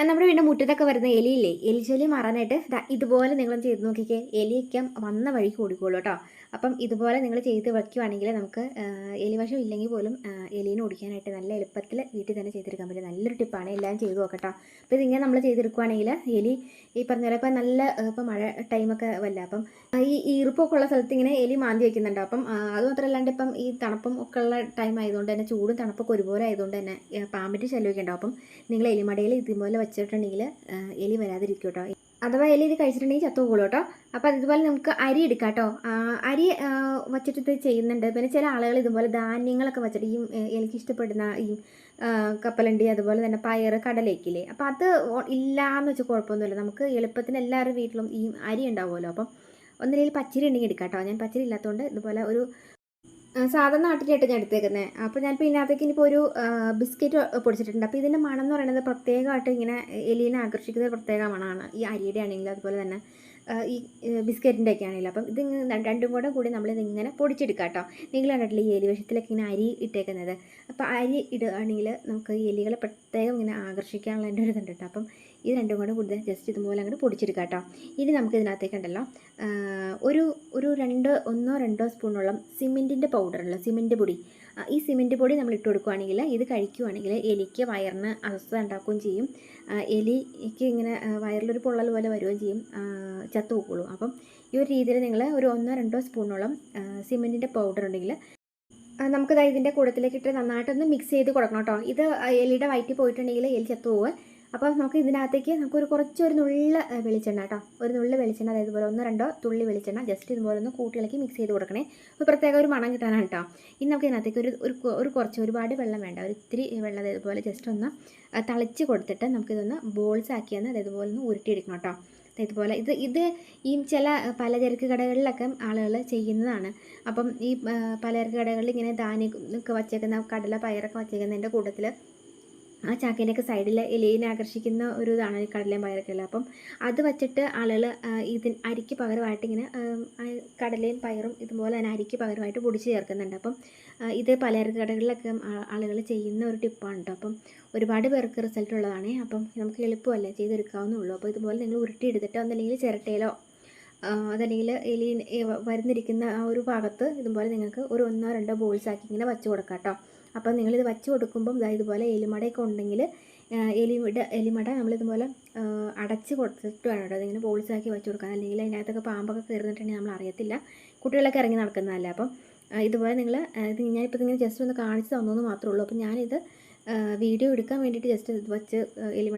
നമ്മുടെ വീടിൻ്റെ മുറ്റത്തൊക്കെ വരുന്ന എലിയില്ലേ, എലിശല്യം മാറാനായിട്ട് ഇതുപോലെ നിങ്ങൾ ചെയ്ത് നോക്കിക്കേ. എലിയൊക്കെ വന്ന വഴിക്ക് ഓടിക്കോളൂ കേട്ടോ. അപ്പം ഇതുപോലെ നിങ്ങൾ ചെയ്ത് വയ്ക്കുവാണെങ്കിൽ നമുക്ക് എലിവശം ഇല്ലെങ്കിൽ പോലും എലീനെ ഓടിക്കാനായിട്ട് നല്ല എളുപ്പത്തിൽ വീട്ടിൽ തന്നെ ചെയ്തെടുക്കാൻ പറ്റും. നല്ലൊരു ടിപ്പാണ്, എല്ലാം ചെയ്ത് നോക്കട്ടോ. അപ്പോൾ ഇതിങ്ങനെ നമ്മൾ ചെയ്തെടുക്കുവാണെങ്കിൽ എലി ഈ പറഞ്ഞ പോലെ ഇപ്പം നല്ല ഇപ്പം മഴ ടൈമൊക്കെ വല്ല അപ്പം ഈ ഈർപ്പൊക്കെ ഉള്ള സ്ഥലത്ത് ഇങ്ങനെ എലി മാന്തി വയ്ക്കുന്നുണ്ട്. അപ്പം അതുമാത്രമല്ലാണ്ട് ഇപ്പം ഈ തണുപ്പും ഒക്കെ ഉള്ള ടൈം ആയതുകൊണ്ട് തന്നെ ചൂടും തണുപ്പൊക്കെ ഒരുപോലെ ആയതുകൊണ്ട് തന്നെ പാമ്പിൻ്റെ ശല്യമൊക്കെ ഉണ്ടാവും. അപ്പം നിങ്ങൾ എലിമടയിൽ ഇതുപോലെ വെച്ചിട്ടുണ്ടെങ്കിൽ എലി വരാതിരിക്കും കേട്ടോ. അഥവാ എലി ഇത് കഴിച്ചിട്ടുണ്ടെങ്കിൽ ചത്തു പോകുള്ളൂ കേട്ടോ. അപ്പോൾ അതുപോലെ നമുക്ക് അരി എടുക്കാം കേട്ടോ. അരി വച്ചിട്ട് ഇത് ചെയ്യുന്നുണ്ട്. പിന്നെ ചില ആളുകൾ ഇതുപോലെ ധാന്യങ്ങളൊക്കെ വെച്ചിട്ട് ഈ എനിക്ക് ഇഷ്ടപ്പെടുന്ന ഈ കപ്പലണ്ടി, അതുപോലെ തന്നെ പയർ, കടലയൊക്കെയില്ലേ, അപ്പോൾ അത് ഇല്ലയെന്ന് വെച്ചാൽ കുഴപ്പമൊന്നുമില്ല. നമുക്ക് എളുപ്പത്തിന് എല്ലാവരുടെ വീട്ടിലും ഈ അരി ഉണ്ടാവുമല്ലോ. അപ്പം ഒന്നില്ലെങ്കിൽ പച്ചരി ഉണ്ടെങ്കിൽ എടുക്കാം കേട്ടോ. ഞാൻ പച്ചരി ഇല്ലാത്തതുകൊണ്ട് ഇതുപോലെ ഒരു സാധാരണ നാട്ടിലായിട്ട് ഞാൻ എടുത്തേക്കുന്നത്. അപ്പോൾ ഞാനിപ്പോൾ ഇതിനകത്തേക്ക് ഇനിയിപ്പോൾ ഒരു ബിസ്ക്കറ്റ് പൊടിച്ചിട്ടുണ്ട്. അപ്പോൾ ഇതിൻ്റെ മണം എന്ന് പറയുന്നത് പ്രത്യേകമായിട്ട് ഇങ്ങനെ എലീനെ ആകർഷിക്കുന്ന പ്രത്യേക മണമാണ്. ഈ അരിയുടെ ആണെങ്കിലും അതുപോലെ തന്നെ ഈ ബിസ്ക്കറ്റിൻ്റെ ഒക്കെ ആണെങ്കിലും. അപ്പം ഇത് രണ്ടും കൂടി നമ്മളിതിങ്ങനെ പൊടിച്ചെടുക്കാം കേട്ടോ. നിങ്ങൾ കണ്ടിട്ടില്ലേ ഈ എലി വിഷത്തിലൊക്കെ ഇങ്ങനെ അരി ഇട്ടേക്കുന്നത്. അപ്പോൾ അരി ഇടുകയാണെങ്കിൽ നമുക്ക് ഈ എലികളെ പ്രത്യേകം ഇങ്ങനെ ആകർഷിക്കാനുള്ള എൻ്റെ ഒരു ഇതുണ്ട് കേട്ടോ. അപ്പം ഇത് രണ്ടും കൂടി ജസ്റ്റ് ഇതുപോലെ അങ്ങോട്ട് പൊടിച്ചെടുക്കാം കേട്ടോ. ഇനി നമുക്ക് ഇതിനകത്തേക്ക് ഉണ്ടല്ലോ ഒരു ഒരു ഒന്നോ രണ്ടോ സ്പൂണോളം സിമെൻറ്റിൻ്റെ പൗഡറുള്ള സിമെൻറ്റ് പൊടി. ഈ സിമെൻറ്റ് പൊടി നമ്മൾ ഇട്ട് കൊടുക്കുകയാണെങ്കിൽ ഇത് കഴിക്കുകയാണെങ്കിൽ എലിക്ക് വയറിന് അസ്വസ്ഥത ഉണ്ടാക്കുകയും ചെയ്യും. എലിക്ക് ഇങ്ങനെ വയറിലൊരു പൊള്ളൽ പോലെ വരികയും ചെയ്യും, ചത്തു പോകുള്ളൂ. അപ്പം ഈ ഒരു രീതിയിൽ നിങ്ങൾ ഒരു ഒന്നോ രണ്ടോ സ്പൂണോളം സിമെൻറ്റിൻ്റെ പൗഡർ ഉണ്ടെങ്കിൽ നമുക്കിത് ഇതിൻ്റെ കൂടത്തിലേക്ക് ഇട്ട് നന്നായിട്ടൊന്ന് മിക്സ് ചെയ്ത് കൊടുക്കണം കേട്ടോ. ഇത് എലിയുടെ വയറ്റിൽ പോയിട്ടുണ്ടെങ്കിൽ എലി ചത്തു പോകുക. അപ്പോൾ നമുക്ക് ഇതിനകത്തേക്ക് നമുക്കൊരു കുറച്ചൊരു നുള്ള വെളിച്ചെണ്ണ കേട്ടോ, ഒരു നുള്ള വെളിച്ചെണ്ണ, അതായത് ഇതുപോലെ ഒന്നോ രണ്ടോ തുള്ളി വെളിച്ചെണ്ണ ജസ്റ്റ് ഇതുപോലെ ഒന്ന് കൂട്ടിയിളക്കി മിക്സ് ചെയ്ത് കൊടുക്കണേ. അപ്പോൾ പ്രത്യേക ഒരു മണം കിട്ടാനാണ് കേട്ടോ. ഇനി നമുക്ക് ഇതിനകത്തേക്ക് കുറച്ച് ഒരുപാട് വെള്ളം വേണ്ട, ഒരു ഇത്തിരി വെള്ളം ഇതുപോലെ ജസ്റ്റ് ഒന്ന് തളിച്ച് കൊടുത്തിട്ട് നമുക്കിതൊന്ന് ബോൾസ് ആക്കിയെന്ന് ഇതുപോലെ ഒന്ന് ഉരുട്ടിയെടുക്കണം കേട്ടോ. ഇതുപോലെ ഇത് ഈ ചില പലചരക്ക് കടകളിലൊക്കെ ആളുകൾ ചെയ്യുന്നതാണ്. അപ്പം ഈ പലചരക്ക് കടകളിൽ ഇങ്ങനെ ധാന്യമൊക്കെ വച്ചേക്കുന്ന കടല, പയറൊക്കെ വച്ചേക്കുന്നതിൻ്റെ കൂട്ടത്തിൽ ആ ചാക്കേൻ്റെയൊക്കെ സൈഡിൽ എലീനെ ആകർഷിക്കുന്ന ഒരു ഇതാണ് ഈ കടലയും പയറൊക്കെ ഉള്ളത്. അപ്പം അത് വച്ചിട്ട് ആളുകൾ അരിക്ക് പകരമായിട്ട് ഇങ്ങനെ കടലയും പയറും ഇതുപോലെ തന്നെ അരിക്ക് പകരമായിട്ട് പൊടിച്ച് ചേർക്കുന്നുണ്ട്. അപ്പം ഇത് പലചരക്ക് കടകളിലൊക്കെ ആളുകൾ ചെയ്യുന്ന ഒരു ടിപ്പാണ് കേട്ടോ. അപ്പം ഒരുപാട് പേർക്ക് റിസൾട്ട് ഉള്ളതാണ്. അപ്പം നമുക്ക് എളുപ്പമല്ലേ, ചെയ്തെടുക്കാവുന്നുള്ളൂ. അപ്പോൾ ഇതുപോലെ നിങ്ങൾ ഉരുട്ടിയെടുത്തിട്ട് ഒന്നല്ലെങ്കിൽ ചിരട്ടയിലോ അതല്ലെങ്കിൽ എലി വരുന്നിരിക്കുന്ന ആ ഒരു ഭാഗത്ത് ഇതുപോലെ നിങ്ങൾക്ക് ഒരു ഒന്നോ രണ്ടോ ബോൾസ് ആക്കി ഇങ്ങനെ വച്ച് കൊടുക്കാം കേട്ടോ. അപ്പോൾ നിങ്ങളിത് വച്ച് കൊടുക്കുമ്പം ഇതുപോലെ എലിമടയൊക്കെ ഉണ്ടെങ്കിൽ എലിമട നമ്മളിതുപോലെ അടച്ച് കൊടുത്തിട്ട് വേണം കേട്ടോ അതിങ്ങനെ ബോൾസാക്കി വെച്ച് കൊടുക്കാൻ. അല്ലെങ്കിൽ അതിനകത്തൊക്കെ പാമ്പൊക്കെ കയറുന്നിട്ടുണ്ടെങ്കിൽ നമ്മൾ അറിയത്തില്ല, കുട്ടികളൊക്കെ ഇറങ്ങി നടക്കുന്നതല്ല. അപ്പം ഇതുപോലെ നിങ്ങൾ ഞാനിപ്പോൾ ഇങ്ങനെ ജസ്റ്റ് ഒന്ന് കാണിച്ച് തന്നു മാത്രമേ ഉള്ളൂ. അപ്പം ഞാനിത് വീഡിയോ എടുക്കാൻ വേണ്ടിയിട്ട് ജസ്റ്റ് ഇത് വെച്ച്